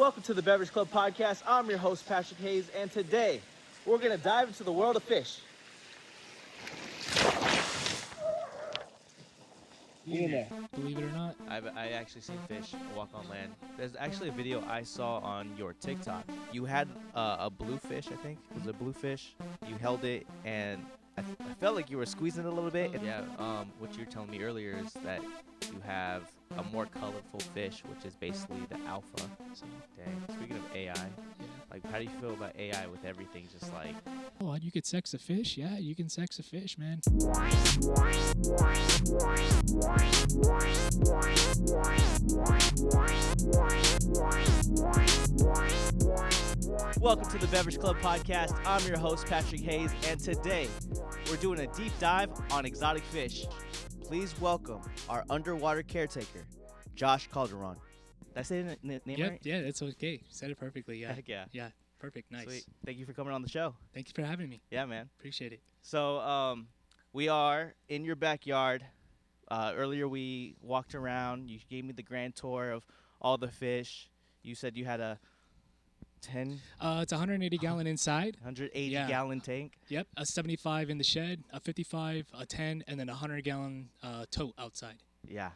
welcome to the Beverage Club Podcast. I'm your host, Patrick Hayes, and today we're going to dive into the world of fish. Believe it or not. I actually seen fish walk on land. There's actually a video I saw on your TikTok. You had a bluefish, I think. It was a bluefish. You held it, and I felt like you were squeezing it a little bit. Yeah. What you were telling me earlier is that you have a more colorful fish, which is basically the alpha. So, dang. Speaking of AI, like, how do you feel about AI with everything just like... Oh, you could sex a fish? Yeah, you can sex a fish, man. Welcome to the Beverage Club Podcast. I'm your host, Patrick Hayes, and today we're doing a deep dive on exotic fish. Please welcome our underwater caretaker, Josh Calderon. Did I say the name right? Yeah, that's okay. You said it perfectly. Yeah. Heck yeah. Yeah, perfect. Nice. Sweet. Thank you for coming on the show. Thank you for having me. Yeah, man. Appreciate it. So we are in your backyard. Earlier we walked around. You gave me the grand tour of all the fish. You said you had a 10... It's 180 gallon inside. 180 gallon tank. Yep, a 75 in the shed, a 55, a 10, and then a 100 gallon tote outside. Yeah.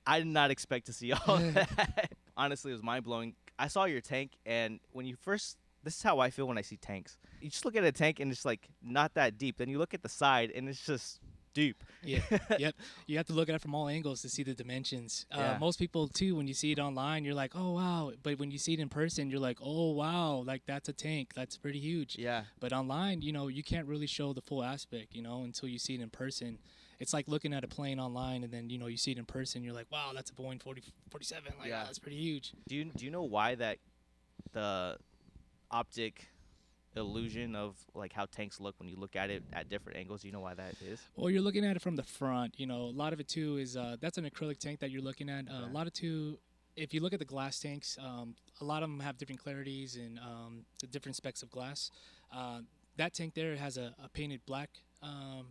I did not expect to see all that. Honestly, it was mind-blowing. I saw your tank, and when you first... This is how I feel when I see tanks. You just look at a tank, and it's, like, not that deep. Then you look at the side, and it's just deep. Yeah, yep. You have to look at it from all angles to see the dimensions. Yeah. Most people, too, when you see it online, you're like, oh, wow. But when you see it in person, you're like, oh, wow, like, that's a tank. That's pretty huge. Yeah. But online, you can't really show the full aspect, until you see it in person. It's like looking at a plane online, and then, you see it in person. You're like, wow, that's a Boeing 47. Like, Yeah. that's pretty huge. Do you know why that the optic illusion of like how tanks look when you look at it at different angles? Do you know why that is? Well, you're looking at it from the front. A lot of it too is that's an acrylic tank that you're looking at. A lot of too, if you look at the glass tanks, a lot of them have different clarities and the different specs of glass. That tank there has a painted black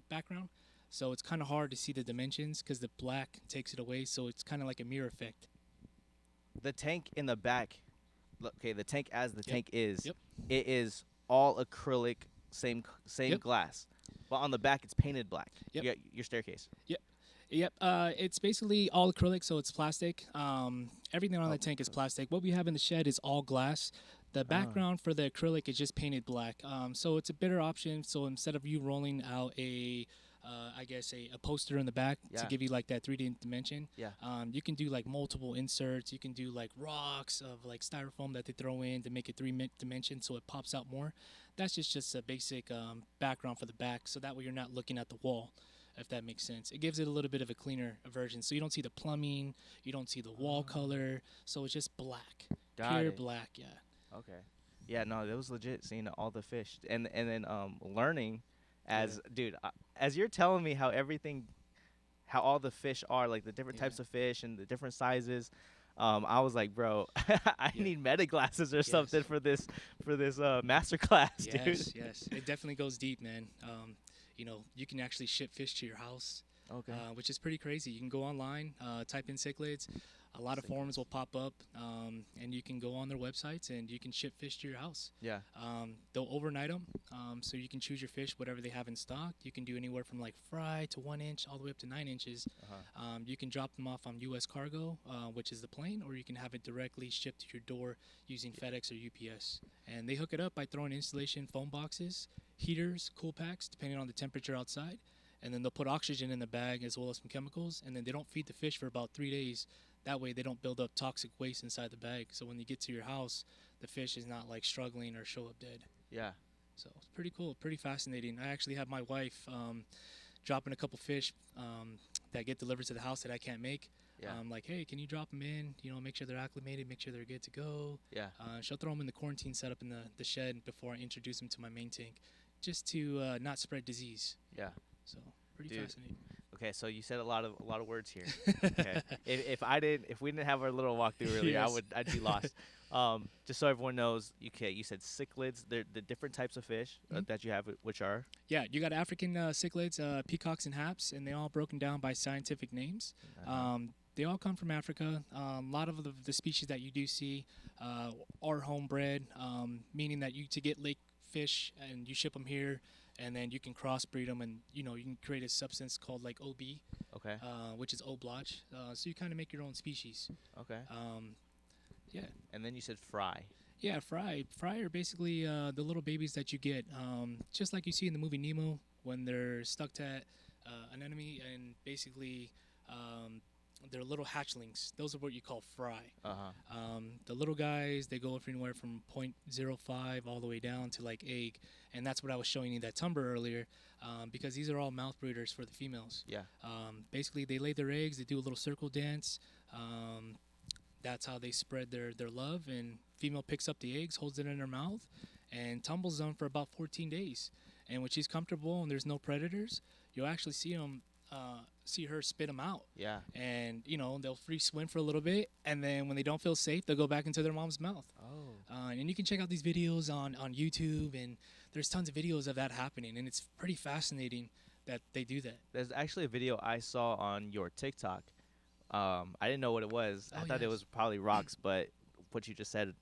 background, so it's kind of hard to see the dimensions because the black takes it away. So it's kind of like a mirror effect. The tank in the back, okay, the tank as the tank is, Yep. it is all acrylic, same glass, but on the back it's painted black. Yep. You got your staircase. Yep. It's basically all acrylic, so it's plastic. Everything on the tank is plastic. What we have in the shed is all glass. The background for the acrylic is just painted black. So it's a better option. So instead of you rolling out a poster in the back to give you like that 3D dimension, you can do like multiple inserts. You can do like rocks of like styrofoam that they throw in to make it 3 dimension so it pops out more. That's just a basic background for the back, so that way you're not looking at the wall, if that makes sense. It gives it a little bit of a cleaner version, so you don't see the plumbing, you don't see the wall color, so it's just black, pure black. Yeah. Okay. Yeah, no, it was legit seeing all the fish and then learning as dude, as you're telling me how all the fish are, like the different types of fish and the different sizes. I was like, bro, I need meta glasses or something for this master class, dude. Yes. It definitely goes deep, man. You can actually ship fish to your house, which is pretty crazy. You can go online, type in cichlids. A lot of forums will pop up, and you can go on their websites and you can ship fish to your house. Yeah. They'll overnight them, so you can choose your fish, whatever they have in stock. You can do anywhere from like fry to 1 inch all the way up to 9 inches. You can drop them off on U.S. Cargo, which is the plane, or you can have it directly shipped to your door using FedEx or UPS. And they hook it up by throwing installation foam boxes, heaters, cool packs, depending on the temperature outside. And then they'll put oxygen in the bag as well as some chemicals. And then they don't feed the fish for about 3 days. That way they don't build up toxic waste inside the bag. So when you get to your house, the fish is not like struggling or show up dead. Yeah. So it's pretty cool, pretty fascinating. I actually have my wife dropping a couple fish that get delivered to the house that I can't make. Yeah. Like, hey, can you drop them in? Make sure they're acclimated, make sure they're good to go. Yeah. She'll throw them in the quarantine setup in the shed before I introduce them to my main tank, just to not spread disease. Yeah. So pretty fascinating. Okay, so you said a lot of words here. Okay. if we didn't have our little walkthrough earlier, I'd be lost. Just so everyone knows, you said cichlids. They're the different types of fish that you have, which are? Yeah, you got African cichlids, peacocks and haps, and they all broken down by scientific names. They all come from Africa. A lot of the species that you do see are homebred, meaning that to get lake fish and you ship them here, and then you can crossbreed them, and you can create a substance called like OB, Okay. which is oblotch. So you kind of make your own species. Okay. Yeah. And then you said fry. Yeah, fry are basically the little babies that you get, just like you see in the movie Nemo when they're stuck to an enemy, and basically they're little hatchlings. Those are what you call fry. The little guys, they go anywhere from 0.05 all the way down to like egg, and that's what I was showing you that tumber earlier, because these are all mouth breeders for the females. Yeah. Basically, they lay their eggs, they do a little circle dance. That's how they spread their love, and female picks up the eggs, holds it in her mouth, and tumbles them for about 14 days. And when she's comfortable and there's no predators, you'll actually see her spit them out. Yeah. And they'll free swim for a little bit, and then when they don't feel safe, they'll go back into their mom's mouth. Oh. And you can check out these videos on YouTube, and there's tons of videos of that happening, and it's pretty fascinating that they do that. There's actually a video I saw on your TikTok. I didn't know what it was. I thought it was probably rocks, but what you just said,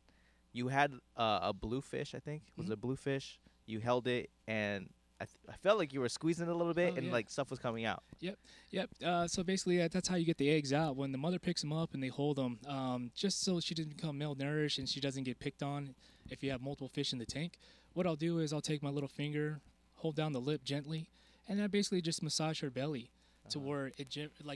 you had a bluefish, I think. Was it a bluefish? You held it, and I felt like you were squeezing it a little bit, and like stuff was coming out. Yep. So basically, that's how you get the eggs out. When the mother picks them up and they hold them, just so she doesn't become malnourished and she doesn't get picked on if you have multiple fish in the tank. What I'll do is I'll take my little finger, hold down the lip gently, and I basically just massage her belly to where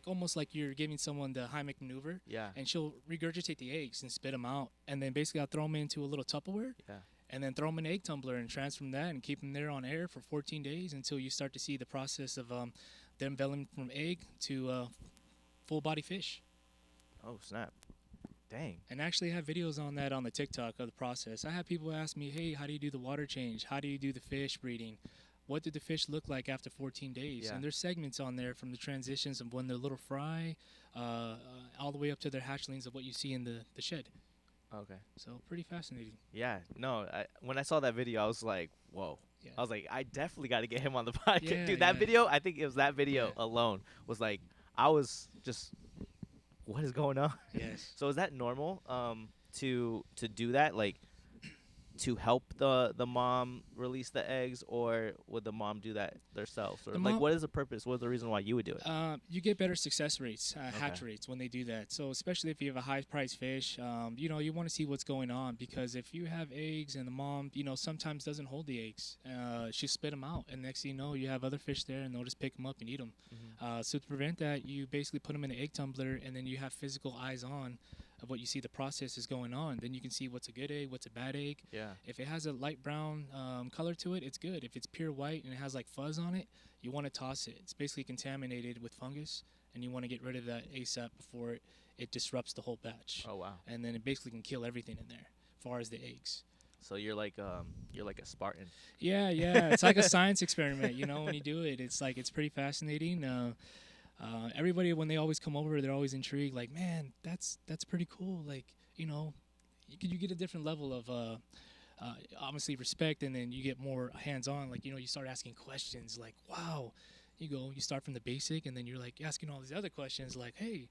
almost like you're giving someone the Heimlich maneuver. Yeah. And she'll regurgitate the eggs and spit them out, and then basically I'll throw them into a little Tupperware. Yeah. And then throw them in an egg tumbler and transfer that and keep them there on air for 14 days until you start to see the process of them developing from egg to full body fish. Oh, snap. Dang. And I actually have videos on that on the TikTok of the process. I have people ask me, hey, how do you do the water change? How do you do the fish breeding? What did the fish look like after 14 days? Yeah. And there's segments on there from the transitions of when they're little fry all the way up to their hatchlings of what you see in the shed. Okay. So pretty fascinating. Yeah. No, when I saw that video, I was like, whoa. Yeah. I was like, I definitely got to get him on the podcast. Yeah, Dude, that yeah. video, I think it was that video alone was like, I was just, what is going on? Yes. So is that normal to do that? Like, to help the mom release the eggs, or would the mom do that themselves? Or like, what is the purpose? What is the reason why you would do it? You get better success rates, hatch rates when they do that. So especially if you have a high-priced fish, you want to see what's going on, because if you have eggs and the mom, sometimes doesn't hold the eggs, she spit them out, and next thing you know, you have other fish there, and they'll just pick them up and eat them. So to prevent that, you basically put them in an egg tumbler, and then you have physical eyes on of what you see the process is going on. Then you can see what's a good egg, what's a bad egg. Yeah. If it has a light brown color to it, it's good. If it's pure white and it has like fuzz on it, you want to toss it. It's basically contaminated with fungus, and you want to get rid of that ASAP before it disrupts the whole batch. Oh, wow. And then it basically can kill everything in there, as far as the eggs. So you're like a Spartan. Yeah. It's like a science experiment. When you do it, it's pretty fascinating. Everybody, when they always come over, they're always intrigued. Like, man, that's pretty cool. Like, you get a different level of obviously respect, and then you get more hands-on. Like, you start asking questions. Like, wow, you start from the basic, and then you're like asking all these other questions. Like, hey,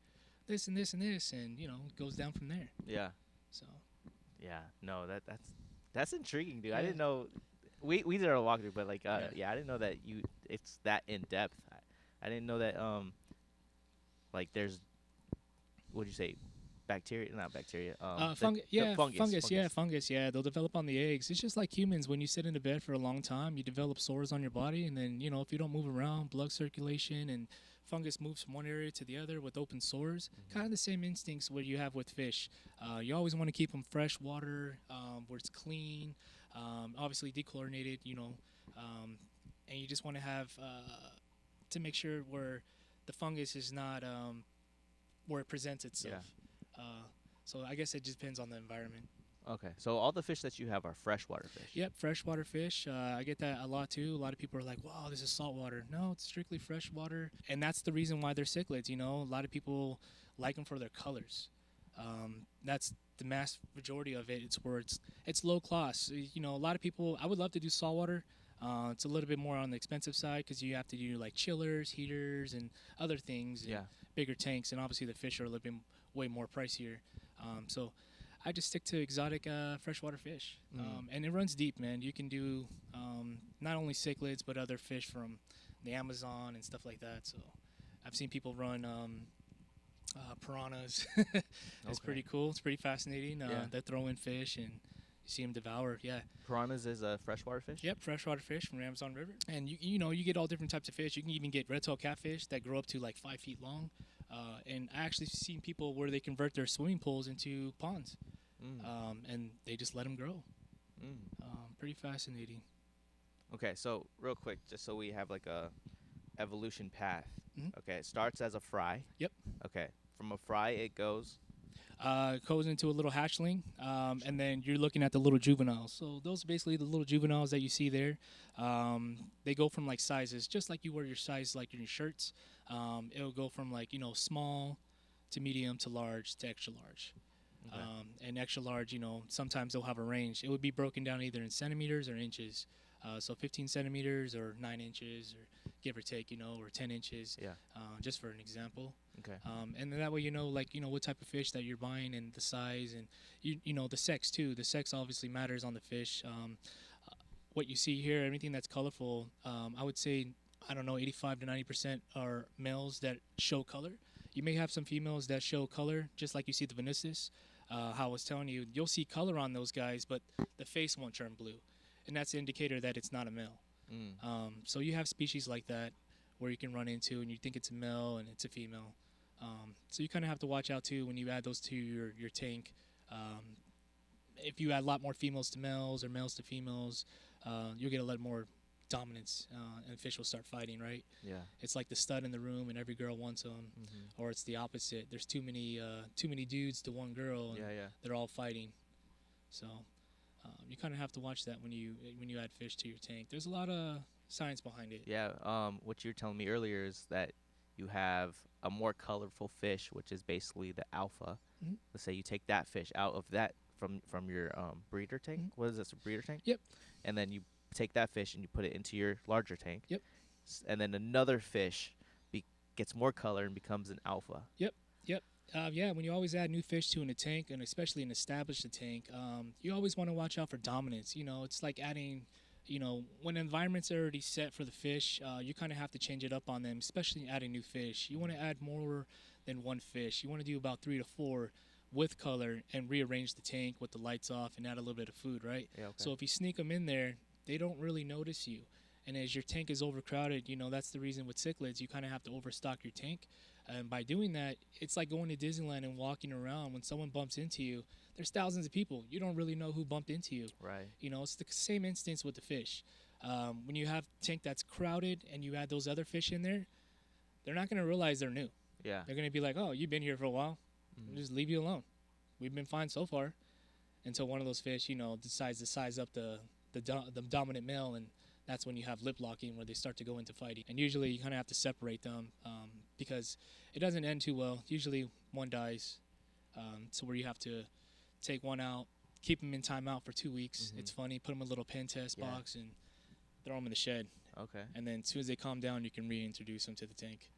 this and this and this, and it goes down from there. Yeah. So. Yeah. No, that's intriguing, dude. Yeah. I didn't know. We did our walkthrough, but like, I didn't know that it's that in depth. I didn't know that like there's, what'd you say, bacteria? Not bacteria. Fungus. Fungus. Yeah, they'll develop on the eggs. It's just like humans. When you sit in a bed for a long time, you develop sores on your body, and then if you don't move around, blood circulation and fungus moves from one area to the other with open sores. Kind of the same instincts what you have with fish. You always want to keep them fresh water, where it's clean, obviously dechlorinated. And you just want to have to make sure where the fungus is not where it presents itself. Yeah. So I guess it just depends on the environment. Okay, so all the fish that you have are freshwater fish. Yep, freshwater fish. I get that a lot too. A lot of people are like, wow, this is saltwater. No, it's strictly freshwater. And that's the reason why they're cichlids. A lot of people like them for their colors. That's the mass majority of it. It's where it's low class. A lot of people, I would love to do saltwater. It's a little bit more on the expensive side because you have to do like chillers, heaters, and other things. And Yeah. bigger tanks, and obviously the fish are a little bit way more pricier. So I just stick to exotic freshwater fish, and it runs deep, man. You can do not only cichlids but other fish from the Amazon and stuff like that. So I've seen people run piranhas. It's pretty cool. It's pretty fascinating. They throw in fish and you see them devour. Yeah. Piranhas is a freshwater fish? Yep, freshwater fish from the Amazon River. And you know, you get all different types of fish. You can even get red-tailed catfish that grow up to like 5 feet long. And I actually seen people where they convert their swimming pools into ponds, and they just let them grow. Pretty fascinating. Okay, so real quick, just so we have like a evolution path. Mhm. Okay, it starts as a fry. Yep. Okay, from a fry it goes. Goes into a little hatchling, and then you're looking at the little juveniles. So those are basically the little juveniles that you see there. They go from like sizes, just like you wear your size like in your shirts. It'll go from like, you know, small to medium to large to extra large. Okay. And extra large, you know, sometimes they'll have a range. It would be broken down either in centimeters or inches. So 15 centimeters or 9 inches, or give or take, you know, or 10 inches. Yeah. Just for an example. Okay. And then that way, you know, like, you know, what type of fish that you're buying and the size, and you know, the sex too. The sex obviously matters on the fish. What you see here, everything that's colorful, I would say, I don't know, 85 to 90% are males that show color. You may have some females that show color, just like you see the Venusis. How I was telling you, you'll see color on those guys, but the face won't turn blue. And that's an indicator that it's not a male. So you have species like that where you can run into and you think it's a male and it's a female. So you kind of have to watch out too when you add those to your tank. If you add a lot more females to males or males to females, you'll get a lot more dominance, and fish will start fighting, right? Yeah. It's like the stud in the room and every girl wants them, or it's the opposite. There's too many dudes to one girl, and they're all fighting. So you kind of have to watch that when you add fish to your tank. There's a lot of science behind it. Yeah. What you were telling me earlier is that you have a more colorful fish, which is basically the alpha. Let's say you take that fish out of that from your breeder tank. What is this, a breeder tank? Yep. And then you take that fish and you put it into your larger tank. Yep. And then another fish gets more color and becomes an alpha. Yep. Yeah, when you always add new fish to in a tank, and especially an established tank, you always want to watch out for dominance. You know, it's like adding, you know, when the environment's already set for the fish, you kind of have to change it up on them, especially adding new fish. You want to add more than one fish. You want to do about 3 to 4 with color and rearrange the tank with the lights off and add a little bit of food, right? Yeah, okay. So if you sneak them in there, they don't really notice you. And as your tank is overcrowded, you know, that's the reason with cichlids, you kind of have to overstock your tank. And by doing that, it's like going to Disneyland and walking around. When someone bumps into you, there's thousands of people. You don't really know who bumped into you. Right. You know, it's the same instance with the fish. When you have a tank that's crowded and you add those other fish in there, they're not going to realize they're new. Yeah. They're going to be like, oh, you've been here for a while. We'll just leave you alone. We've been fine so far. Until one of those fish, you know, decides to size up the dominant male, and that's when you have lip locking, where they start to go into fighting. And usually you kind of have to separate them because it doesn't end too well. Usually one dies, so where you have to take one out, keep them in timeout for 2 weeks. It's funny, put them in a little pen test box and throw them in the shed. Okay. And then as soon as they calm down, you can reintroduce them to the tank.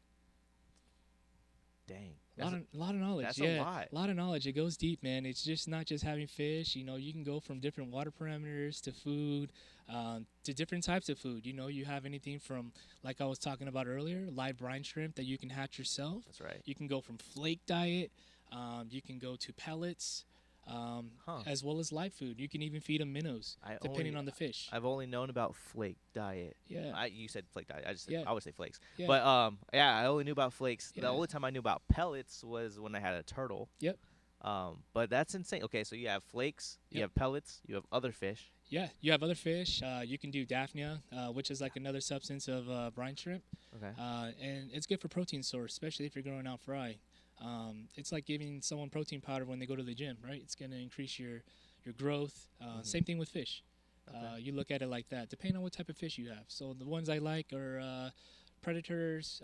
Dang. A lot of knowledge. That's yeah, a lot. A lot of knowledge. It goes deep, man. It's just not just having fish. You know, you can go from different water parameters to food, to different types of food. You know, you have anything from, like I was talking about earlier, live brine shrimp that you can hatch yourself. That's right. You can go from flake diet. You can go to pellets, as well as live food. You can even feed them minnows, depending on the fish. I've only known about flake diet. Yeah. You said flake diet. I would say flakes. Yeah. But I only knew about flakes. Yeah. The only time I knew about pellets was when I had a turtle. Yep. But that's insane. Okay, so you have flakes, you have pellets, you have other fish. Yeah, you have other fish. You can do Daphnia, which is like another substance of brine shrimp. Okay. And it's good for protein source, especially if you're growing out fry. It's like giving someone protein powder when they go to the gym, right? It's going to increase your growth. Same thing with fish. Okay. You look at it like that, depending on what type of fish you have. So the ones I like are predators,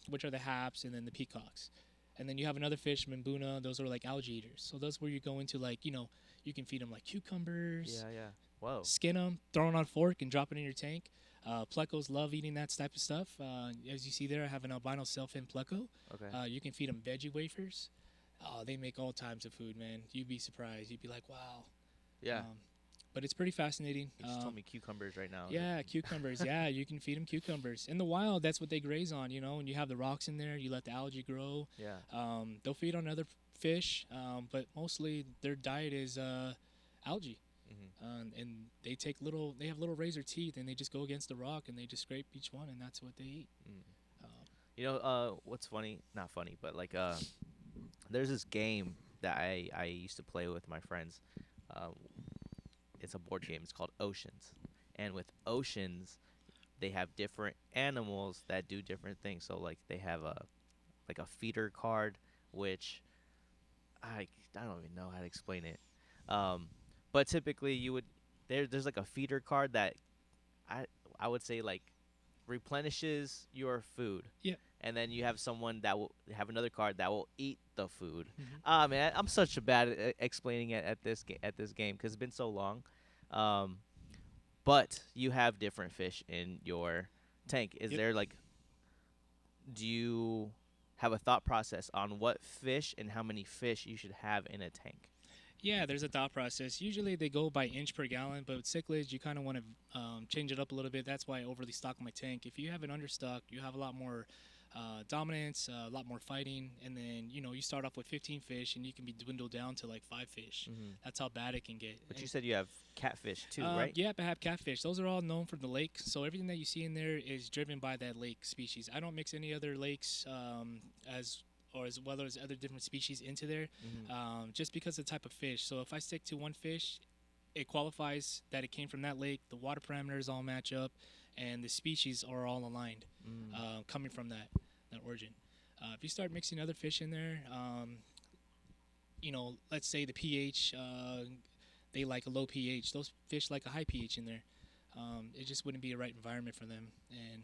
which are the haps, and then the peacocks. And then you have another fish, Mimbuna. Those are like algae eaters. So those where you go into, like, you know, you can feed them like cucumbers, Whoa. skin them, throw it on a fork, and drop it in your tank. Plecos love eating that type of stuff. As you see there, I have an albino self-in pleco. Okay. You can feed them veggie wafers. Oh, they make all types of food, man. You'd be surprised. You'd be like, wow. Yeah. But it's pretty fascinating. You just told me cucumbers right now. Yeah, cucumbers. Yeah, you can feed them cucumbers. In the wild, that's what they graze on, you know. And you have the rocks in there. You let the algae grow. Yeah. They'll feed on other fish, but mostly their diet is algae. And they have little razor teeth, and they just go against the rock, and they just scrape each one, and that's what they eat. You know, what's funny? Not funny, but like, there's this game that I used to play with my friends. It's a board game. It's called Oceans, and with Oceans, they have different animals that do different things. So like they have a feeder card, which I don't even know how to explain it. But typically there's like a feeder card that I would say like replenishes your food. Yeah. And then you have someone that will have another card that will eat the food. Man, I'm such a bad at explaining it at this game because it's been so long. But you have different fish in your tank. Is there like, do you have a thought process on what fish and how many fish you should have in a tank? Yeah, there's a thought process. Usually they go by inch per gallon, but with cichlids, you kind of want to change it up a little bit. That's why I overly stock my tank. If you have an understock, you have a lot more dominance, a lot more fighting, and then you start off with 15 fish, and you can be dwindled down to like 5 fish. That's how bad it can get. But you said you have catfish too, right? Yeah, I have catfish. Those are all known from the lake, so everything that you see in there is driven by that lake species. I don't mix any other lakes as well as other different species into there, just because of the type of fish. So if I stick to one fish, it qualifies that it came from that lake. The water parameters all match up, and the species are all aligned, coming from that origin. If you start mixing other fish in there, let's say the pH, they like a low pH. Those fish like a high pH in there. It just wouldn't be a right environment for them, and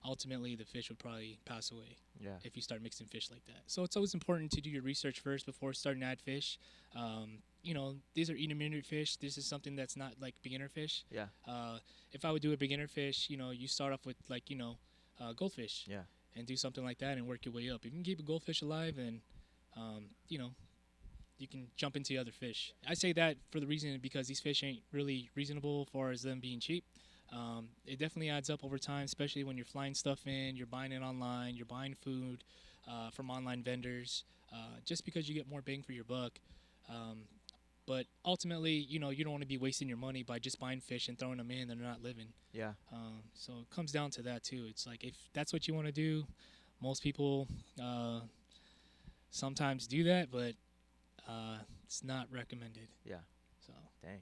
ultimately the fish would probably pass away if you start mixing fish like that. So it's always important to do your research first before starting to add fish. These are intermediate fish. This is something that's not like beginner fish. Yeah. If I would do a beginner fish, you start off with like, goldfish. Yeah. And do something like that and work your way up. If you can keep a goldfish alive, then, you can jump into other fish. I say that for the reason because these fish ain't really reasonable as far as them being cheap. It definitely adds up over time, especially when you're flying stuff in, you're buying it online, you're buying food from online vendors, just because you get more bang for your buck. But ultimately, you don't want to be wasting your money by just buying fish and throwing them in. They're not living. Yeah. So it comes down to that, too. It's like if that's what you want to do, most people sometimes do that, but it's not recommended. Yeah. So. Dang.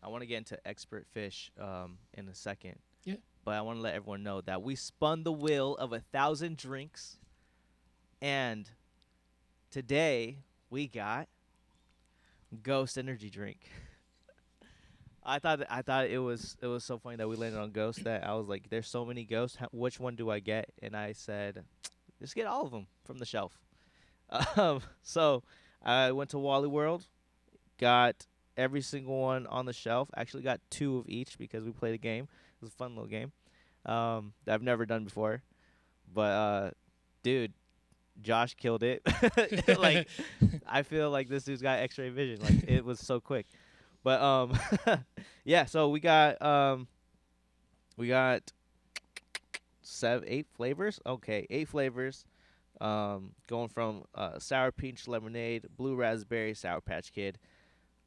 I want to get into expert fish in a second. Yeah. But I want to let everyone know that we spun the wheel of 1,000 drinks, and today we got Ghost energy drink. I thought it was so funny that we landed on Ghost that I was like, there's so many Ghosts. Which one do I get? And I said, just get all of them from the shelf. So I went to Wally World, got every single one on the shelf. Actually got 2 of each because we played a game. It was a fun little game that I've never done before. But dude, Josh killed it. Like, I feel like this dude's got X-ray vision. Like, it was so quick. But yeah. So we got 8 flavors. Okay, 8 flavors. Going from sour peach lemonade, blue raspberry, Sour Patch Kid,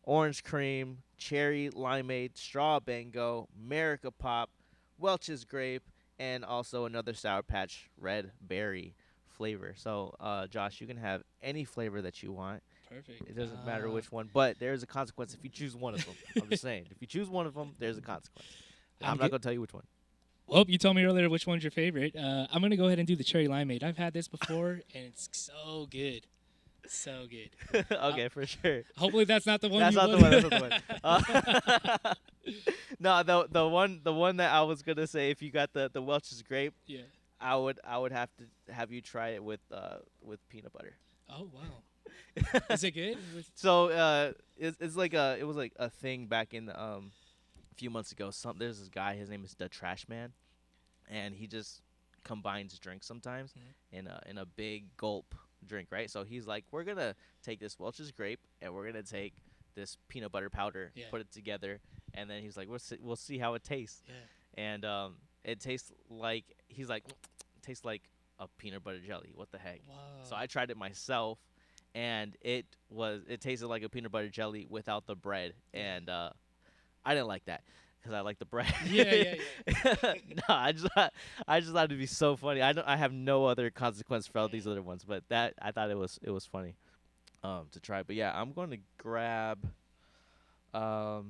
orange cream, cherry limeade, straw bango, America Pop, Welch's grape, and also another Sour Patch red berry flavor. So, Josh, you can have any flavor that you want. Perfect. It doesn't matter which one, but there's a consequence if you choose one of them. I'm just saying, if you choose one of them, there's a consequence. I'm not gonna tell you which one. Well, you told me earlier which one's your favorite. I'm gonna go ahead and do the cherry limeade. I've had this before, and it's so good. So good. Okay, for sure. Hopefully that's not the one. That's not the one. That's not the one. No, the one that I was gonna say, if you got the Welch's grape, yeah, I would have to have you try it with peanut butter. Oh wow. Is it good? So it was like a thing back in the a few months ago, there's this guy. His name is the Trash Man, and he just combines drinks sometimes in a big gulp drink, right? So he's like, we're gonna take this Welch's grape and we're gonna take this peanut butter powder, put it together, and then he's like, we'll see how it tastes. And it tastes like he's like, it tastes like a peanut butter jelly. What the heck? Wow. So I tried it myself, and it tasted like a peanut butter jelly without the bread, and I didn't like that because I like the bread. Yeah. No, I just thought it'd be so funny. I have no other consequence for all these other ones, but that I thought it was funny to try. But yeah, I'm going to grab America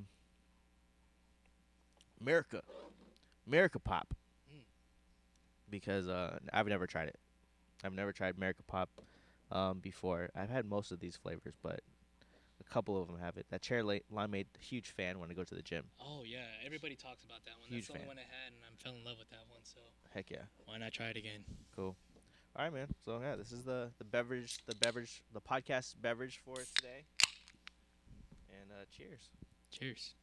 Pop because I've never tried it. I've never tried America Pop before. I've had most of these flavors, but a couple of them have it. That cherry limeade, huge fan when I go to the gym. Oh yeah, everybody talks about that one. Huge That's the fan. only one I had, and I fell in love with that one. So Heck yeah. why not try it again? Cool. All right, man. So yeah, this is the podcast beverage for today. And cheers. Cheers.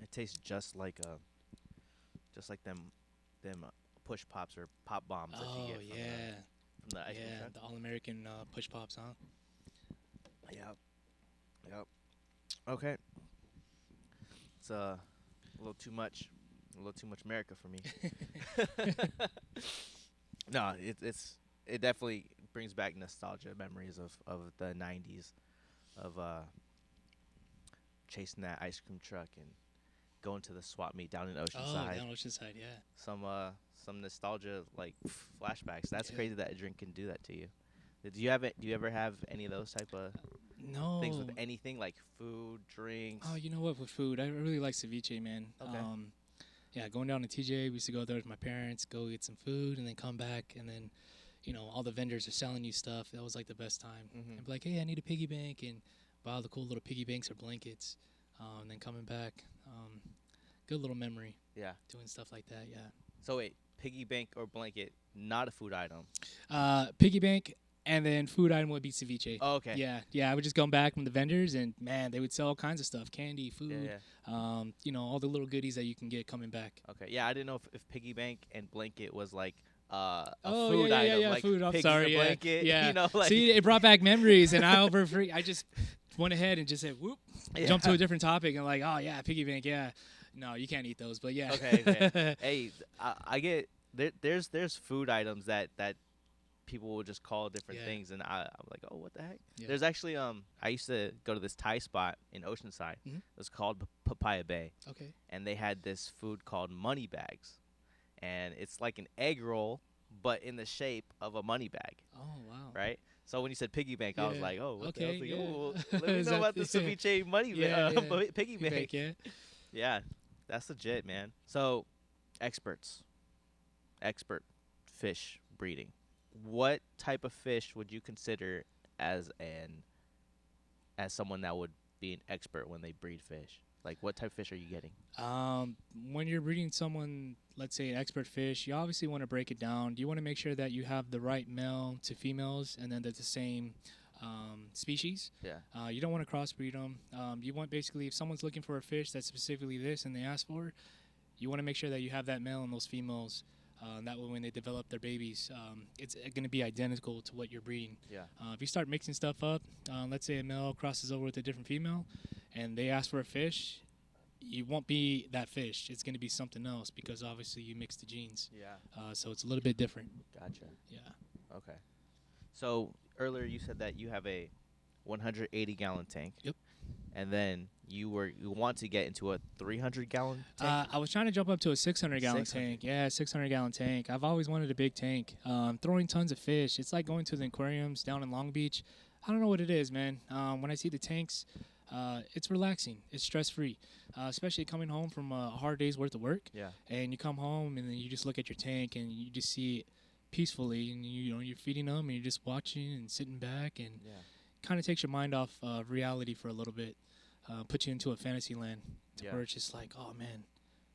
It tastes just like them push pops or pop bombs that you get from the ice cream truck. The all-American push pops, huh? Yep. Okay. It's a little too much America for me. No, it definitely brings back nostalgia memories of the 90s of chasing that ice cream truck and going to the swap meet down in Oceanside. Oh, down Oceanside, yeah. Some nostalgia like flashbacks. That's crazy that a drink can do that to you. Do you ever have any of those type of things with anything like food, drinks? Oh, you know what? With food, I really like ceviche, man. Okay. Yeah, going down to TJ, we used to go there with my parents, go get some food, and then come back, and then, all the vendors are selling you stuff. That was like the best time. Mm-hmm. I'd be like, hey, I need a piggy bank, and buy all the cool little piggy banks or blankets, and then coming back. Good little memory. Yeah. Doing stuff like that, yeah. So wait, piggy bank or blanket, not a food item. Piggy bank, and then food item would be ceviche. Oh, okay. Yeah. I would just come back from the vendors, and man, they would sell all kinds of stuff, candy, food. Yeah. All the little goodies that you can get coming back. Okay. Yeah, I didn't know if piggy bank and blanket was like a Oh, food item. yeah, like food. I'm piggy sorry, in a blanket. yeah. Like See, it brought back memories, and I just went ahead and just said, whoop, jump to a different topic, and like, oh yeah, piggy bank, yeah. No, you can't eat those, but yeah. Okay. Hey, I get there's food items that people will just call different things, and I'm like, oh, what the heck? Yeah. There's actually I used to go to this Thai spot in Oceanside. Mhm. It was called Papaya Bay, Okay. and they had this food called money bags, and it's like an egg roll, but in the shape of a money bag, Oh wow. right? So when you said piggy bank, I was Yeah. like, oh, what Okay, the yeah. hell? Let me Is know that- about the ceviche money piggy bank. Yeah. Yeah, that's legit, man. So, expert fish breeding. What type of fish would you consider as someone that would be an expert when they breed fish? Like, what type of fish are you getting? When you're breeding someone, let's say an expert fish, you obviously want to break it down. You want to make sure that you have the right male to females, and then they're the same species. Yeah. You don't want to crossbreed them. You want basically, if someone's looking for a fish that's specifically this and they ask for it, you want to make sure that you have that male and those females. That way, when they develop their babies, it's going to be identical to what you're breeding. Yeah. If you start mixing stuff up, let's say a male crosses over with a different female, and they ask for a fish, you won't be that fish. It's going to be something else because obviously you mix the genes. Yeah. So it's a little bit different. Gotcha. Yeah. Okay. So earlier you said that you have a 180-gallon tank. Yep. And then you want to get into a 300-gallon tank. I was trying to jump up to a 600-gallon 600. tank. Yeah, 600-gallon tank. I've always wanted a big tank. Throwing tons of fish. It's like going to the aquariums down in Long Beach. I don't know what it is, man. When I see the tanks, it's relaxing. It's stress-free, especially coming home from a hard day's worth of work. Yeah. And you come home and then you just look at your tank and you just see it peacefully, and you're feeding them and you're just watching and sitting back, and Yeah. kind of takes your mind off reality for a little bit. Puts you into a fantasy land Yeah. where it's just like, oh man,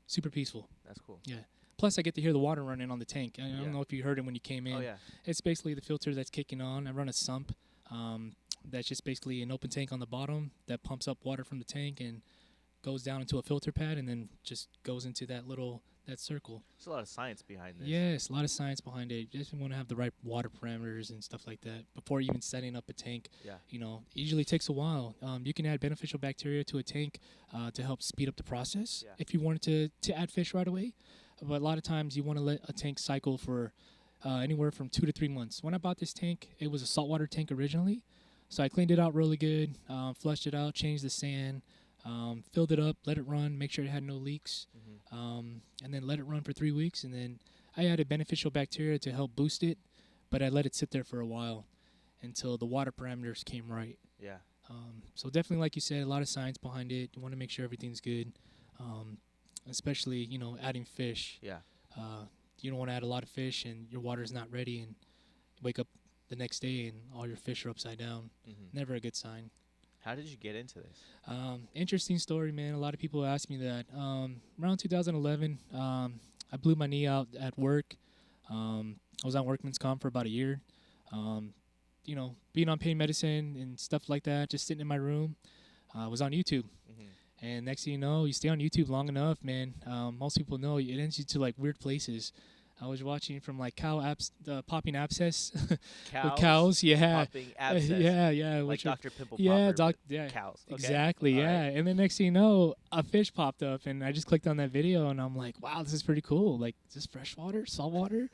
super peaceful. That's cool. Yeah. Plus, I get to hear the water running on the tank. I Yeah. don't know if you heard it when you came in. Oh yeah. It's basically the filter that's kicking on. I run a sump. That's just basically an open tank on the bottom that pumps up water from the tank and goes down into a filter pad and then just goes into that circle. There's a lot of science behind this. Yes, a lot of science behind it. You just want to have the right water parameters and stuff like that before even setting up a tank. Yeah. You know, it usually takes a while. You can add beneficial bacteria to a tank to help speed up the process if you wanted to add fish right away. But a lot of times you want to let a tank cycle for anywhere from 2 to 3 months. When I bought this tank, it was a saltwater tank originally. So I cleaned it out really good, flushed it out, changed the sand, filled it up, let it run, make sure it had no leaks, and then let it run for 3 weeks. And then I added beneficial bacteria to help boost it, but I let it sit there for a while until the water parameters came right. Yeah. So definitely, like you said, a lot of science behind it. You want to make sure everything's good, especially, you know, adding fish. Yeah. You don't want to add a lot of fish and your water's not ready and wake up the next day and all your fish are upside down. Never a good sign. How did you get into this? Interesting story, man. A lot of people ask me that. Around 2011, I blew my knee out at work. I was on workman's comp for about a year. You know, being on pain medicine and stuff like that, just sitting in my room. I was on YouTube. And next thing you know, you stay on YouTube long enough, man. Most people know it ends you to like weird places. I was watching from like popping abscess with cows. Yeah. Popping abscess. Yeah. Like Dr. Pimple yeah, Popper. Yeah, cows. Okay. Exactly. All yeah. right. And then next thing you know, a fish popped up, and I just clicked on that video, and I'm like, wow, this is pretty cool. Like, is this freshwater, saltwater?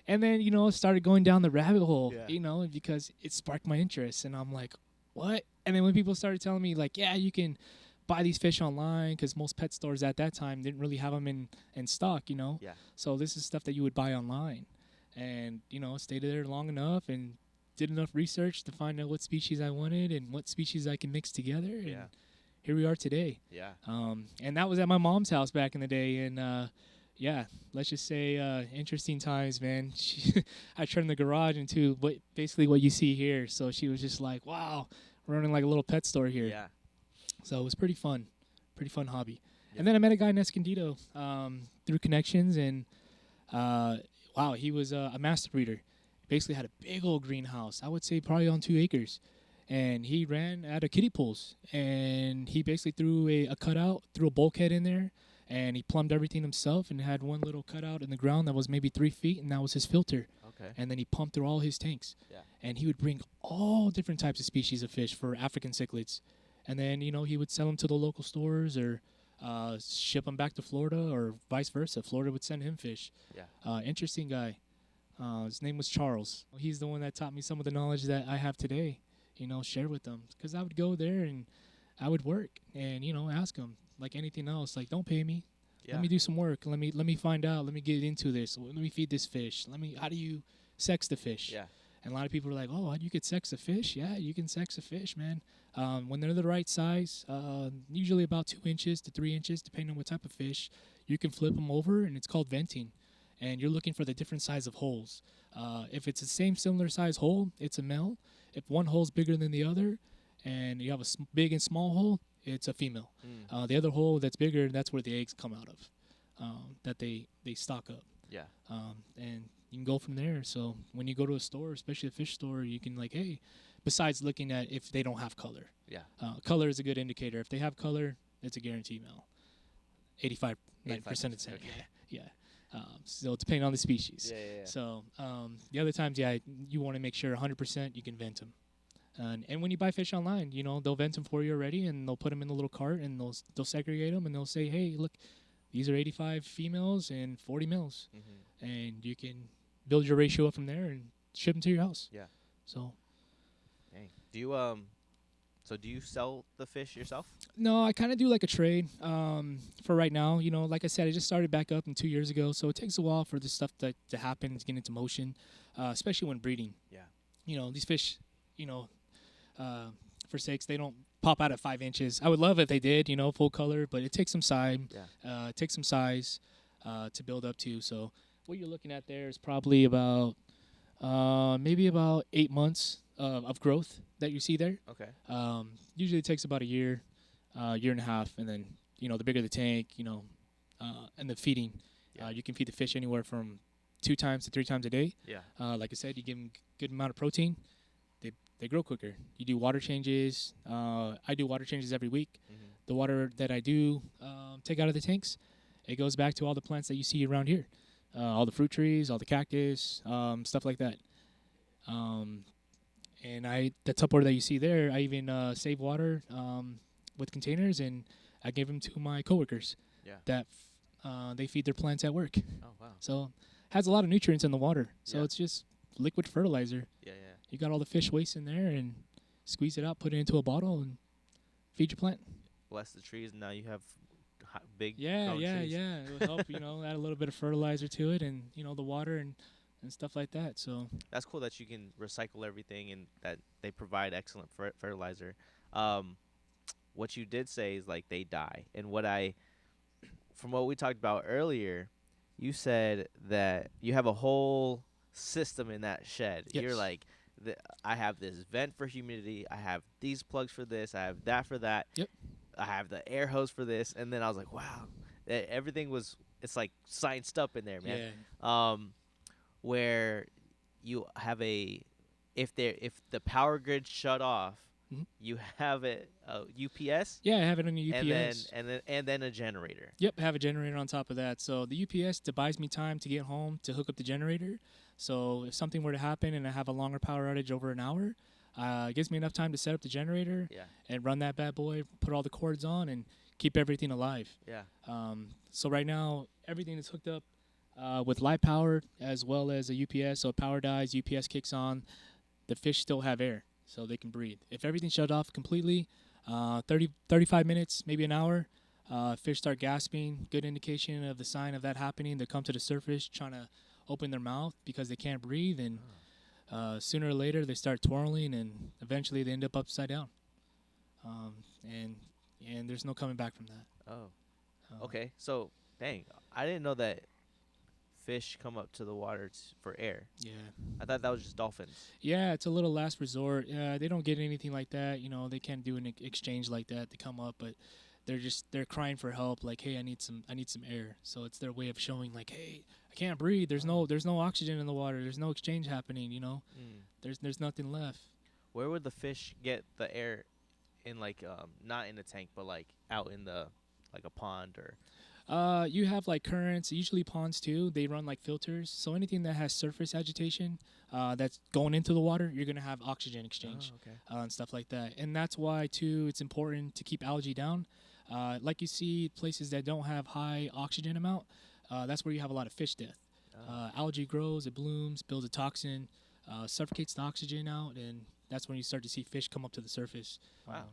And then, you know, started going down the rabbit hole, you know, because it sparked my interest, and I'm like, what? And then when people started telling me, like, yeah, you can buy these fish online, because most pet stores at that time didn't really have them in stock, you know. Yeah. So this is stuff that you would buy online. And, you know, stayed there long enough and did enough research to find out what species I wanted and what species I can mix together. And here we are today. Yeah. And that was at my mom's house back in the day. And, let's just say interesting times, man. I turned the garage into basically what you see here. So she was just like, wow, we're running like a little pet store here. Yeah. So it was pretty fun hobby. Yeah. And then I met a guy in Escondido through connections, and wow, he was a master breeder. Basically had a big old greenhouse, I would say probably on 2 acres. And he ran out of kiddie pools, and he basically threw a cutout, threw a bulkhead in there, and he plumbed everything himself and had one little cutout in the ground that was maybe 3 feet, and that was his filter. Okay. And then he pumped through all his tanks. Yeah. And he would bring all different types of species of fish for African cichlids. And then, you know, he would sell them to the local stores or ship them back to Florida or vice versa. Florida would send him fish. Yeah. Interesting guy. His name was Charles. He's the one that taught me some of the knowledge that I have today, you know, share with them. Because I would go there and I would work and, you know, ask him like anything else. Like, don't pay me. Yeah. Let me do some work. Let me find out. Let me get into this. Let me feed this fish. How do you sex the fish? Yeah. And a lot of people are like, oh, you could sex a fish? Yeah, you can sex a fish, man. When they're the right size, usually about 2 inches to 3 inches, depending on what type of fish, you can flip them over, and it's called venting. And you're looking for the different size of holes. If it's the same similar size hole, it's a male. If one hole's bigger than the other, and you have a big and small hole, it's a female. The other hole that's bigger, that's where the eggs come out of, that they stock up. Yeah. And you can go from there. So when you go to a store, especially a fish store, you can like, hey, besides looking at if they don't have color. Yeah. Color is a good indicator. If they have color, it's a guaranteed male. 85% of the time. Okay. Yeah. So depending on the species. Yeah. So the other times, you want to make sure 100% you can vent them. And when you buy fish online, you know, they'll vent them for you already, and they'll put them in the little cart, and they'll segregate them, and they'll say, hey, look, these are 85 females and 40 males. And you can build your ratio up from there and ship them to your house. Yeah. So. Dang. Do you sell the fish yourself? No, I kind of do like a trade for right now. You know, like I said, I just started back up 2 years ago, so it takes a while for this stuff to happen, to get into motion, especially when breeding. Yeah. You know, these fish, you know, for sakes, they don't pop out at 5 inches. I would love if they did, you know, full color, but it takes some time. Yeah. It takes some size to build up to. So what you're looking at there is probably about maybe about 8 months of growth that you see there. Okay. Usually it takes about a year and a half, and then, you know, the bigger the tank, you know, and the feeding, you can feed the fish anywhere from 2 times to 3 times a day. Yeah. Like I said, you give them good amount of protein, they grow quicker. You do water changes. I do water changes every week. Mm-hmm. The water that I do take out of the tanks, it goes back to all the plants that you see around here, all the fruit trees, all the cactus, stuff like that. And the Tupperware that you see there, I even save water with containers, and I give them to my coworkers. Yeah. That they feed their plants at work. Oh wow. So has a lot of nutrients in the water. So Yeah. it's just liquid fertilizer. Yeah. You got all the fish waste in there, and squeeze it out, put it into a bottle, and feed your plant. Bless the trees, and now you have big. Yeah, grown trees. It will help, add a little bit of fertilizer to it, and the water and stuff like that. So That's cool that you can recycle everything and that they provide excellent fertilizer. What you did say is like they die, and from what we talked about earlier, you said that you have a whole system in that shed. Yes. You're like, I have this vent for humidity, I have these plugs for this, I have that for that. Yep. I have the air hose for this, and then I was like, wow, everything it's like scienced up in there, man. yeah, Where you have if the power grid shut off, Mhm. you have a UPS. I have it on the UPS. And then a generator. Yep, have a generator on top of that. So the UPS buys me time to get home to hook up the generator. So if something were to happen and I have a longer power outage over an hour, it gives me enough time to set up the generator Yeah. and run that bad boy, put all the cords on, and keep everything alive. Yeah. So right now, everything is hooked up with live power as well as a UPS. So if power dies, UPS kicks on. The fish still have air, so they can breathe. If everything shut off completely, 35 minutes, maybe an hour, fish start gasping. Good indication of the sign of that happening. They come to the surface trying to open their mouth because they can't breathe, and sooner or later they start twirling, and eventually they end up upside down. And there's no coming back from that. Oh. Okay. So, dang, I didn't know that fish come up to the water for air. Yeah. I thought that was just dolphins. Yeah, it's a little last resort. They don't get anything like that. They can't do an exchange like that to come up, but they're crying for help. Like, hey, I need some air. So it's their way of showing, like, hey, I can't breathe. There's no oxygen in the water. There's no exchange happening. There's nothing left. Where would the fish get the air? In like not in a tank, but like out in the like a pond or. You have like currents, usually ponds too. They run like filters. So anything that has surface agitation that's going into the water, you're gonna have oxygen exchange and stuff like that. And that's why too it's important to keep algae down. Like you see places that don't have high oxygen amount, that's where you have a lot of fish death. Algae grows, it blooms, builds a toxin, suffocates the oxygen out, and that's when you start to see fish come up to the surface. Wow.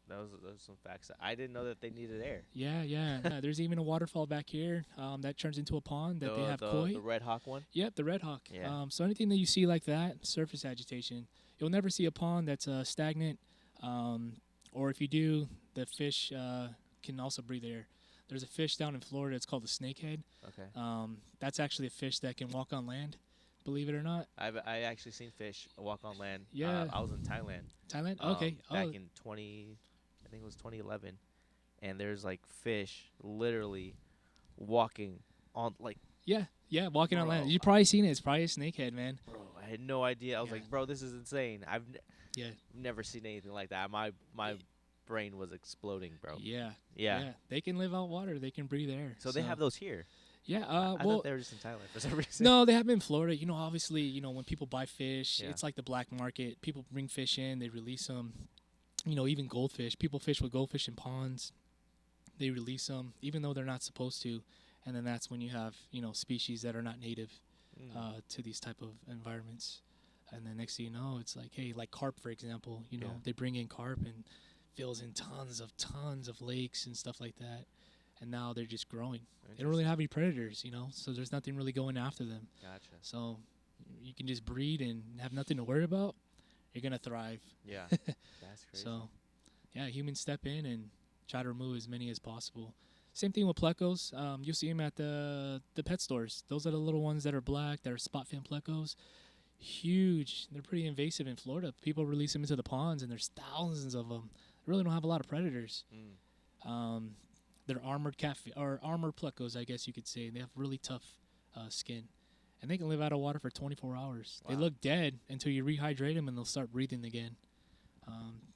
Those some facts. I didn't know that they needed air. Yeah. There's even a waterfall back here that turns into a pond that they have koi. The red hawk one? Yep, the red hawk. Yeah. So anything that you see like that, surface agitation, you'll never see a pond that's stagnant. Or if you do, the fish can also breathe air. There's a fish down in Florida. It's called the snakehead. Okay. That's actually a fish that can walk on land. Believe it or not. I actually seen fish walk on land. Yeah. I was in Thailand. Thailand? Okay. Back in 2011, and there's like fish literally walking on like. Yeah, walking on land. Bro, You've probably seen it. It's probably a snakehead, man. Bro, I had no idea. I was Yeah. like, bro, this is insane. I've Yeah. never seen anything like that. My brain was exploding, bro. Yeah. They can live out water. They can breathe air. So they have those here. Yeah. I Well, thought they were just in Thailand for some reason. no, they have been in Florida. Obviously, when people buy fish, Yeah. it's like the black market. People bring fish in, they release them. Even goldfish. People fish with goldfish in ponds. They release them, even though they're not supposed to. And then that's when you have, species that are not native to these type of environments. And then next thing you know, it's like, hey, like carp, for example. They bring in carp and fills in tons of lakes and stuff like that. And now they're just growing. They don't really have any predators, so there's nothing really going after them. Gotcha. So you can just breed and have nothing to worry about. You're going to thrive. Yeah. That's crazy. So, yeah, humans step in and try to remove as many as possible. Same thing with plecos. You'll see them at the pet stores. Those are the little ones that are black, that are spot fin plecos. Huge. They're pretty invasive in Florida. People release them into the ponds, and there's thousands of them. They really don't have a lot of predators. They're armored armored plecos, I guess you could say. They have really tough skin. and they can live out of water for 24 hours. They Wow. look dead until you rehydrate them, and they'll start breathing again.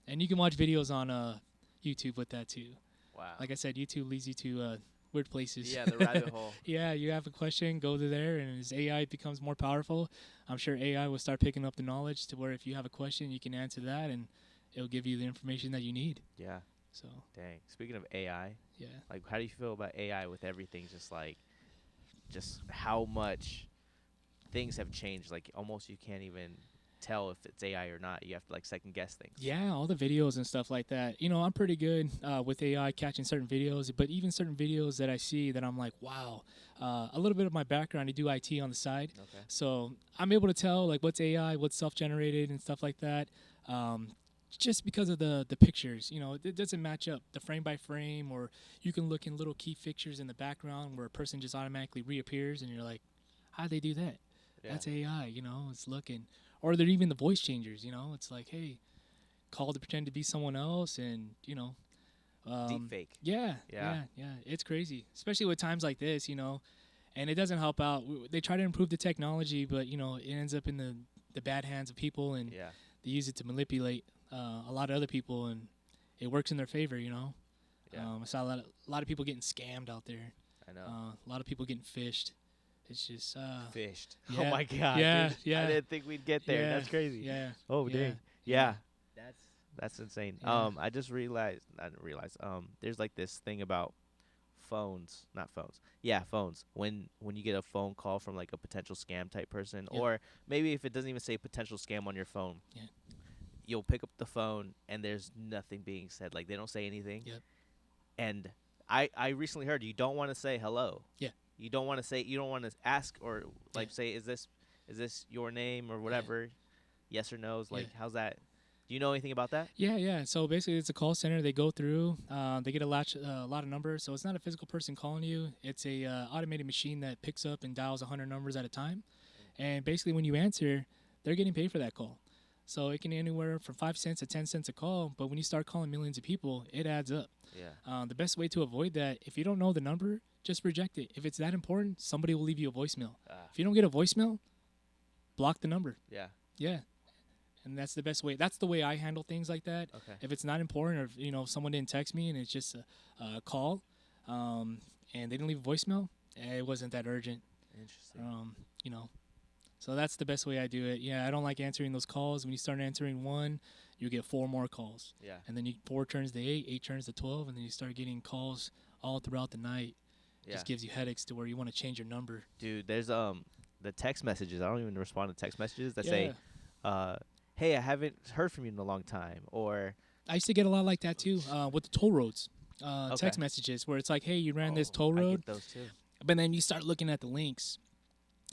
And you can watch videos on YouTube with that too. Wow. Like I said, YouTube leads you to weird places. Yeah, the rabbit hole. Yeah, you have a question, go to there, and as AI becomes more powerful, I'm sure AI will start picking up the knowledge to where if you have a question, you can answer that, and it'll give you the information that you need. Yeah. So, Dang. Speaking of AI, yeah. like, how do you feel about AI with everything? Just how much things have changed. Like, almost you can't even tell if it's AI or not. You have to like second guess things. Yeah, all the videos and stuff like that. You know, I'm pretty good with AI catching certain videos, but even certain videos that I see that I'm like, wow. A little bit of my background, I do IT on the side. Okay. So I'm able to tell like what's AI, what's self-generated and stuff like that. Just because of the pictures, you know, it doesn't match up the frame by frame, or you can look in little key fixtures in the background where a person just automatically reappears and you're like, how'd they do that? Yeah. That's AI, you know, it's looking. Or they're even the voice changers, you know, it's like, hey, call to pretend to be someone else, and, you know. Deep fake. Yeah, Yeah. yeah. It's crazy, especially with times like this, you know, and it doesn't help out. They try to improve the technology, but, you know, it ends up in the bad hands of people, and Yeah. they use it to manipulate a lot of other people, and it works in their favor, you know. Yeah. I saw a lot of people getting scammed out there. I know. A lot of people getting fished. It's just Fished. yeah. Oh my god. Yeah, dude. yeah. I didn't think we'd get there. Yeah, That's crazy. Yeah. Oh yeah, dang. Yeah. That's That's insane. Yeah. I just realized. I didn't realize. There's like this thing about phones, not phones. Yeah, phones. When you get a phone call from like a potential scam type person, Yep. or maybe if it doesn't even say potential scam on your phone, Yeah. you'll pick up the phone and there's nothing being said. Like they don't say anything. Yep. And I recently heard you don't want to say hello. Yeah. You don't want to ask or like Yeah. say is this your name or whatever. Yes or no's. Like Yeah. how's that? Do you know anything about that? Yeah. So basically, it's a call center. They go through. They get a lot of numbers. So it's not a physical person calling you. It's a automated machine that picks up and dials 100 numbers at a time. And basically, when you answer, they're getting paid for that call. So it can be anywhere from 5 cents to 10 cents a call. But when you start calling millions of people, it adds up. Yeah. The best way to avoid that, if you don't know the number, just reject it. If it's that important, somebody will leave you a voicemail. If you don't get a voicemail, block the number. Yeah. Yeah. And that's the best way. That's the way I handle things like that. Okay. If it's not important, or if someone didn't text me and it's just a call, and they didn't leave a voicemail, it wasn't that urgent. Interesting. So that's the best way I do it. Yeah, I don't like answering those calls. When you start answering one, you get 4 more calls, Yeah. and then 4 turns to 8, 8 turns to 12, and then you start getting calls all throughout the night. Yeah. Just gives you headaches to where you want to change your number. Dude, there's the text messages. I don't even respond to text messages that Yeah. say, "Hey, I haven't heard from you in a long time," or I used to get a lot like that too with the toll roads. Okay. Text messages where it's like, hey, you ran this Oh, toll I road. get those too. But then you start looking at the links,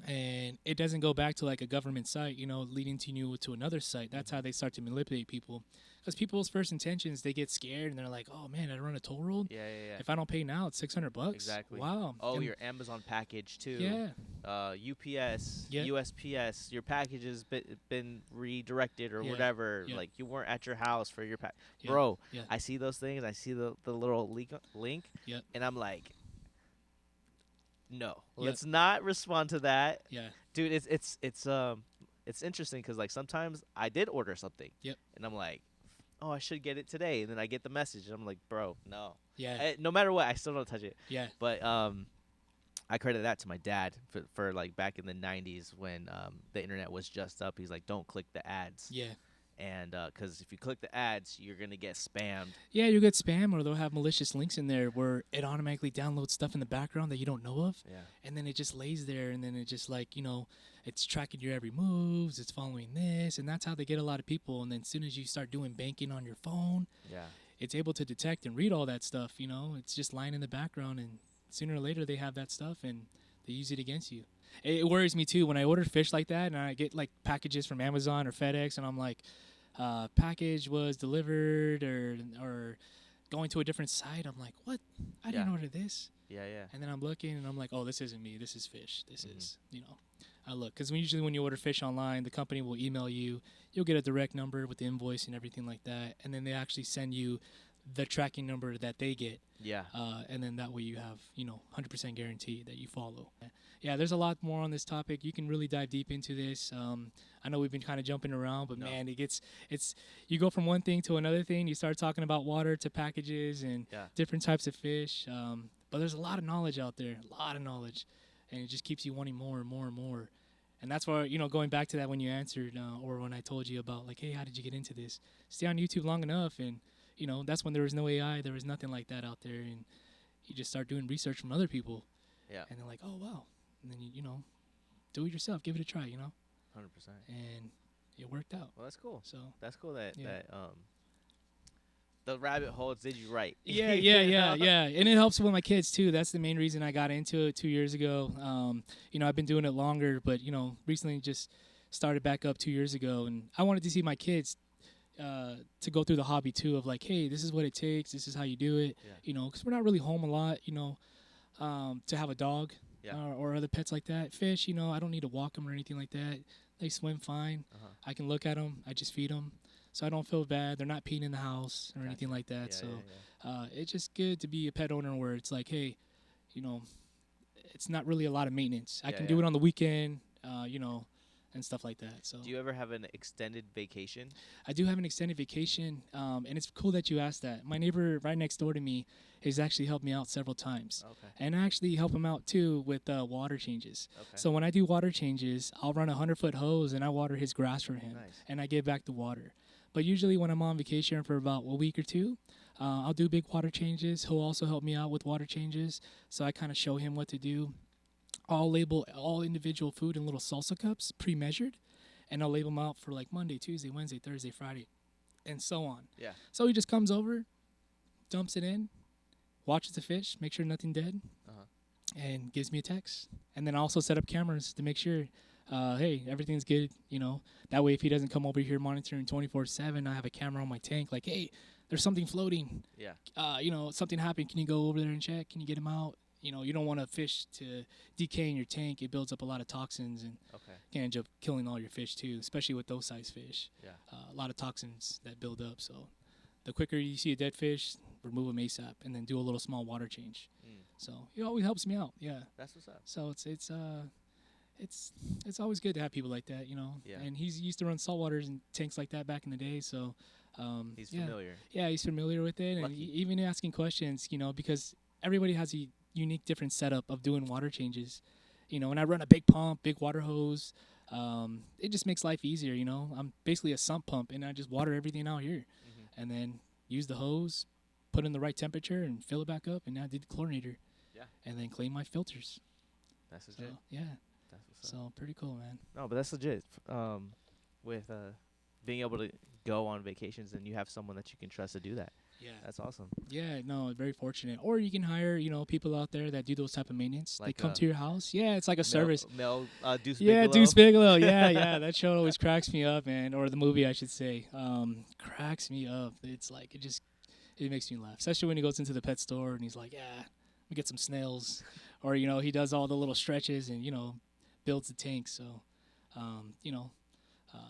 and it doesn't go back to like a government site, leading to you to another site. That's how they start to manipulate people. Because people's first intentions, they get scared and they're like, "Oh man, I run a toll road. Yeah. If I don't pay now, it's $600." Exactly. Wow. Oh, And- your Amazon package too. yeah. UPS, Yeah. USPS. Your package has been redirected or Yeah. whatever. Yeah. Like you weren't at your house for your pack. Yeah. Bro, Yeah. I see those things. I see the little link, Yep. and I'm like, no, Yep. let's not respond to that. Yeah. Dude, it's interesting because like sometimes I did order something. Yep. And I'm like, oh, I should get it today, and then I get the message, and I'm like, bro, no. Yeah. No matter what, I still don't touch it. Yeah. But I credit that to my dad for like back in the '90s when the internet was just up. He's like, don't click the ads. Yeah. And because if you click the ads, you're gonna get spammed. Yeah, you get spam, or they'll have malicious links in there where it automatically downloads stuff in the background that you don't know of. Yeah. And then it just lays there, and then it just like, it's tracking your every moves, it's following this, and that's how they get a lot of people. And then as soon as you start doing banking on your phone, Yeah. it's able to detect and read all that stuff, It's just lying in the background, and sooner or later they have that stuff, and they use it against you. It worries me, too, when I order fish like that, and I get, like, packages from Amazon or FedEx, and I'm like, package was delivered or going to a different site. I'm like, what? I didn't Yeah. order this. Yeah. Yeah. And then I'm looking, and I'm like, oh, this isn't me. This is fish. This Mhm. is, I look. Because usually when you order fish online, the company will email you. You'll get a direct number with the invoice and everything like that. And then they actually send you the tracking number that they get. Yeah. And then that way you have, 100% guarantee that you follow. Yeah, there's a lot more on this topic. You can really dive deep into this. I know we've been kind of jumping around, but man, you go from one thing to another thing. You start talking about water to packages and different types of fish. But there's a lot of knowledge out there, and it just keeps you wanting more and more and more. And that's why, going back to that when you answered or when I told you about like, hey, how did you get into this? Stay on YouTube long enough, and that's when there was no AI, there was nothing like that out there, and you just start doing research from other people. Yeah. And they're like, oh wow, and then you do it yourself, give it a try, 100%. And it worked out. Well, that's cool. So that's cool that the rabbit hole did you right. Yeah. And it helps with my kids too. That's the main reason I got into it 2 years ago. I've been doing it longer, but recently just started back up 2 years ago, and I wanted to see my kids to go through the hobby too, of like, hey, this is what it takes, this is how you do it. Because we're not really home a lot, to have a dog or other pets like that. Fish, I don't need to walk them or anything like that. They swim fine. I can look at them. I just feed them. So I don't feel bad. They're not peeing in the house or anything like that. It's just good to be a pet owner where it's like, hey, it's not really a lot of maintenance. I can do it on the weekend, and stuff like that. So do you ever have an extended vacation? I do have an extended vacation, and it's cool that you asked that. My neighbor right next door to me has actually helped me out several times. Okay. And I actually help him out too with water changes. Okay. So when I do water changes, I'll run a 100-foot hose and I water his grass for him. Nice. And I give back the water. But usually when I'm on vacation for about a week or two, I'll do big water changes. He'll also help me out with water changes. So I kind of show him what to do. I'll label all individual food in little salsa cups, pre-measured, and I'll label them out for like Monday, Tuesday, Wednesday, Thursday, Friday, and so on. Yeah. So he just comes over, dumps it in, watches the fish, make sure nothing dead, and gives me a text. And then I also set up cameras to make sure, hey, everything's good, That way if he doesn't come over here monitoring 24/7, I have a camera on my tank like, hey, there's something floating. Yeah. Something happened. Can you go over there and check? Can you get him out? You don't want a fish to decay in your tank. It builds up a lot of toxins and can end up killing all your fish too, especially with those size fish. Yeah. A lot of toxins that build up. So the quicker you see a dead fish, remove them ASAP and then do a little small water change. So it always helps me out. Yeah. That's what's up. So it's always good to have people like that, Yeah. And he's used to run saltwaters and tanks like that back in the day. So he's familiar. Yeah, he's familiar with it. Lucky. And even asking questions, because everybody has a unique different setup of doing water changes. When I run a big pump, big water hose, it just makes life easier. I'm basically a sump pump and I just water everything out here and then use the hose, put in the right temperature and fill it back up, and now I did the chlorinator. Yeah. And then clean my filters. That's legit. So, yeah. That's what's up. So pretty cool, man. No, but that's legit. With being able to go on vacations and you have someone that you can trust to do that. Yeah. That's awesome. Yeah, no, very fortunate. Or you can hire, people out there that do those type of maintenance. Like they come to your house. Yeah, it's like a service. Deuce Yeah, Bigalow. Deuce Bigalow. Yeah. That show always cracks me up, man. Or the movie, I should say. Cracks me up. It's like, it makes me laugh. Especially when he goes into the pet store and he's like, yeah, let me get some snails. Or, he does all the little stretches and, builds the tank. So,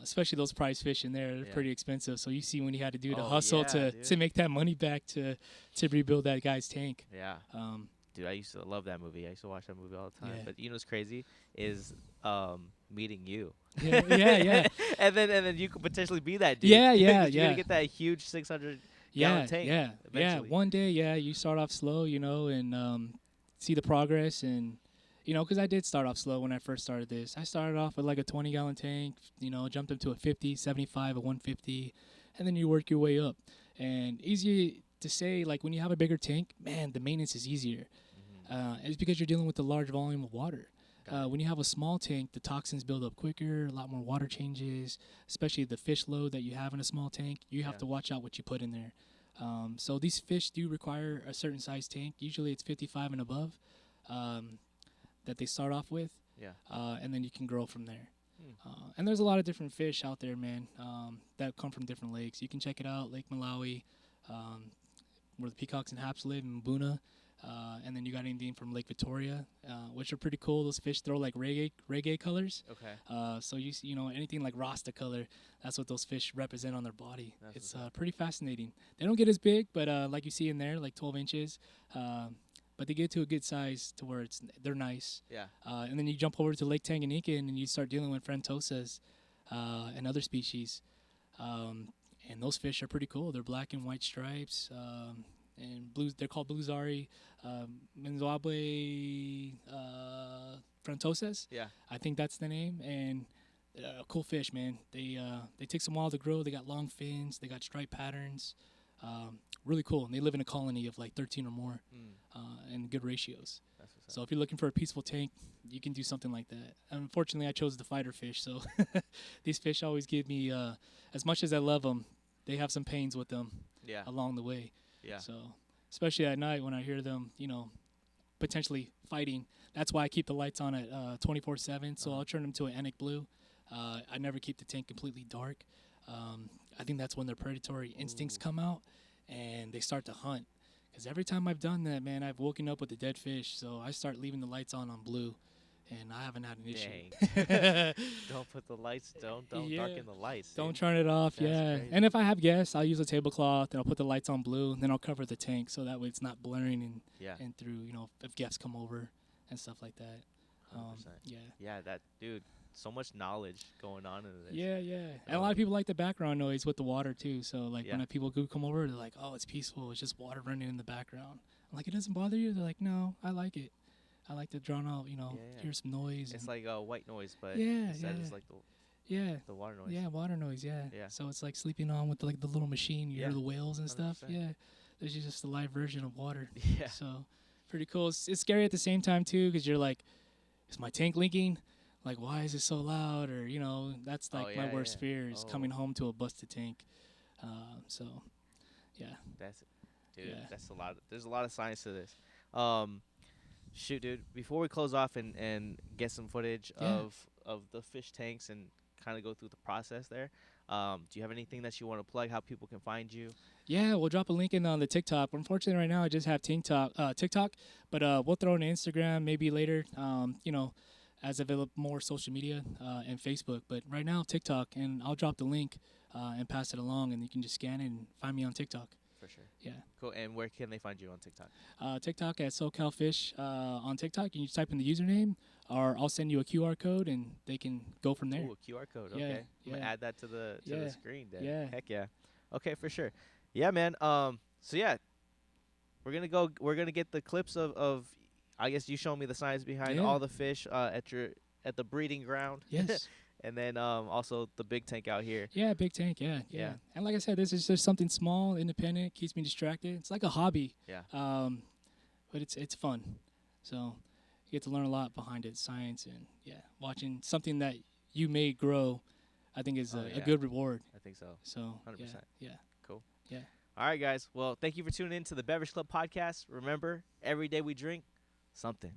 especially those prize fish in there, they're pretty expensive. So you see when he had to do the hustle to make that money back to rebuild that guy's tank. Yeah. Dude, I used to love that movie. I used to watch that movie all the time. Yeah. But what's crazy is meeting you. Yeah. and then you could potentially be that dude. Yeah. You're gonna get that huge 600 gallon tank. Yeah. Eventually. One day, you start off slow, and see the progress and. Because I did start off slow when I first started this. I started off with like a 20-gallon tank, jumped up to a 50, 75, a 150, and then you work your way up. And easy to say, like when you have a bigger tank, man, the maintenance is easier. It's because you're dealing with a large volume of water. When you have a small tank, the toxins build up quicker, a lot more water changes, especially the fish load that you have in a small tank. You have to watch out what you put in there. So these fish do require a certain size tank. Usually it's 55 and above. That they start off with, and then you can grow from there. And there's a lot of different fish out there, man, that come from different lakes. You can check it out, Lake Malawi, where the peacocks and haps live in Mbuna. And then you got anything from Lake Victoria, which are pretty cool. Those fish throw like reggae colors. Okay. So you know anything like Rasta color, that's what those fish represent on their body. It's pretty fascinating. They don't get as big, but like you see in there, like 12 inches. But they get to a good size to where they're nice. Yeah. And then you jump over to Lake Tanganyika and you start dealing with frentosas and other species. And those fish are pretty cool. They're black and white stripes. And blues, they're called bluesari, Menzoable frentosas. Yeah. I think that's the name. And cool fish, man. They take some while to grow. They got long fins. They got stripe patterns. Really cool. And they live in a colony of like 13 or more, and good ratios. So if you're looking for a peaceful tank, you can do something like that. Unfortunately, I chose the fighter fish, so these fish always give me, as much as I love them, they have some pains with them along the way. Yeah. So especially at night when I hear them, you know, potentially fighting. That's why I keep the lights on at 24/7. So I'll turn them to an anic blue. I never keep the tank completely dark. I think that's when their predatory instincts come out and they start to hunt. Because every time I've done that, man, I've woken up with a dead fish. So I start leaving the lights on blue, and I haven't had an issue. Don't put the lights. Don't darken the lights. Don't turn it off. That's crazy. And if I have guests, I'll use a tablecloth and I'll put the lights on blue, and then I'll cover the tank so that way it's not blurring and through, you know, if guests come over and stuff like that. 100%. Yeah, that dude. So much knowledge going on in this. Yeah. And a lot of people like the background noise with the water too. So like when people do come over, they're like, "Oh, it's peaceful. It's just water running in the background." I'm like, "It doesn't bother you?" They're like, "No, I like it. I like to drown out, you know, hear some noise." It's like white noise, but it's like the water noise. Yeah, water noise. Yeah. So it's like sleeping on with like the little machine. You hear the whales and 100%. Stuff. Yeah, this is just a live version of water. Yeah. So pretty cool. It's scary at the same time too, because you're like, "Is my tank leaking? Like, why is it so loud?" Or, you know, that's like my worst fear is coming home to a busted tank. So, yeah. That's it. Dude, that's a lot. There's a lot of science to this. Shoot, dude, before we close off and get some footage of the fish tanks and kind of go through the process there, do you have anything that you want to plug, how people can find you? Yeah, we'll drop a link in on the TikTok. Unfortunately, right now I just have TikTok, but we'll throw in Instagram maybe later, you know, as available more social media and Facebook. But right now, TikTok, and I'll drop the link and pass it along, and you can just scan it and find me on TikTok. For sure. Yeah. Cool. And where can they find you on TikTok? TikTok at SoCalFish on TikTok. You just type in the username, or I'll send you a QR code, and they can go from there. Ooh, a QR code. Okay. I'm gonna add that to the screen then. Yeah. Heck yeah. Okay, for sure. Yeah, man. So yeah, we're gonna get the clips of I guess you showing me the science behind all the fish at the breeding ground. Yes. And then also the big tank out here. Yeah, big tank. Yeah. And like I said, this is just something small, independent, keeps me distracted. It's like a hobby. Yeah. But it's fun. So you get to learn a lot behind it, science, and watching something that you may grow, I think is a good reward. I think so. So 100%. Yeah. Cool. Yeah. All right, guys. Well, thank you for tuning in to the Beverage Club podcast. Remember, every day we drink something.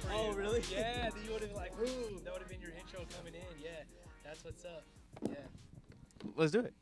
Oh, really? Yeah, then you would have like, boom. That would have been your intro coming in. Yeah, that's what's up. Yeah. Let's do it.